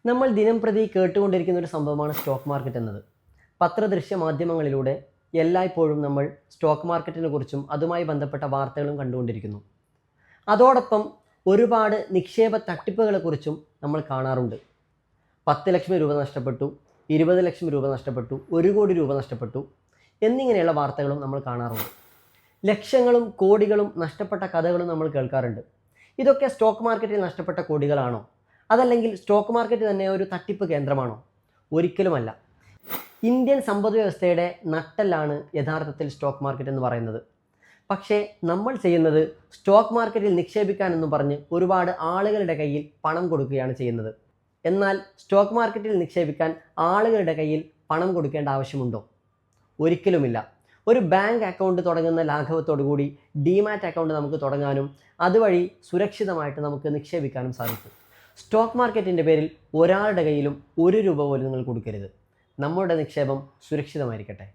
നമ്മൾ ദിനംപ്രതി കേട്ടുകൊണ്ടിരിക്കുന്ന ഒരു സംഭവമാണ് സ്റ്റോക്ക് മാർക്കറ്റ് എന്നത്. പത്രദൃശ്യ മാധ്യമങ്ങളിലൂടെ എല്ലായ്പ്പോഴും നമ്മൾ സ്റ്റോക്ക് മാർക്കറ്റിനെ കുറിച്ചും അതുമായി ബന്ധപ്പെട്ട വാർത്തകളും കണ്ടുകൊണ്ടിരിക്കുന്നു. അതോടൊപ്പം ഒരുപാട് നിക്ഷേപ തട്ടിപ്പുകളെക്കുറിച്ചും നമ്മൾ കാണാറുണ്ട്. 10 ലക്ഷം രൂപ നഷ്ടപ്പെട്ടു, 20 ലക്ഷം രൂപ നഷ്ടപ്പെട്ടു, 1 കോടി രൂപ നഷ്ടപ്പെട്ടു എന്നിങ്ങനെയുള്ള വാർത്തകളും നമ്മൾ കാണാറുണ്ട്. ലക്ഷങ്ങളും കോടികളും നഷ്ടപ്പെട്ട കഥകളും നമ്മൾ കേൾക്കാറുണ്ട്. ഇതൊക്കെ സ്റ്റോക്ക് മാർക്കറ്റിൽ നഷ്ടപ്പെട്ട കോടികളാണോ? അതല്ലെങ്കിൽ സ്റ്റോക്ക് മാർക്കറ്റ് തന്നെ ഒരു തട്ടിപ്പ് കേന്ദ്രമാണോ? ഒരിക്കലുമല്ല. ഇന്ത്യൻ സമ്പദ് വ്യവസ്ഥയുടെ നട്ടെല്ലാണ് യഥാർത്ഥത്തിൽ സ്റ്റോക്ക് മാർക്കറ്റ് എന്ന് പറയുന്നത്. പക്ഷേ നമ്മൾ ചെയ്യുന്നത് സ്റ്റോക്ക് മാർക്കറ്റിൽ നിക്ഷേപിക്കാനെന്ന് പറഞ്ഞ് ഒരുപാട് ആളുകളുടെ കയ്യിൽ പണം കൊടുക്കുകയാണ് ചെയ്യുന്നത്. എന്നാൽ സ്റ്റോക്ക് മാർക്കറ്റിൽ നിക്ഷേപിക്കാൻ ആളുകളുടെ കയ്യിൽ പണം കൊടുക്കേണ്ട ആവശ്യമുണ്ടോ? ഒരിക്കലുമില്ല. ഒരു ബാങ്ക് അക്കൗണ്ട് തുടങ്ങുന്ന ലാഘവത്തോടു കൂടി ഡിമാറ്റ് അക്കൗണ്ട് നമുക്ക് തുടങ്ങാനും അതുവഴി സുരക്ഷിതമായിട്ട് നമുക്ക് നിക്ഷേപിക്കാനും സാധിക്കും. സ്റ്റോക്ക് മാർക്കറ്റിൻ്റെ പേരിൽ ഒരാളുടെ കയ്യിലും 1 രൂപ പോലും നിങ്ങൾ കൊടുക്കരുത്. നമ്മുടെ നിക്ഷേപം സുരക്ഷിതമായിരിക്കട്ടെ.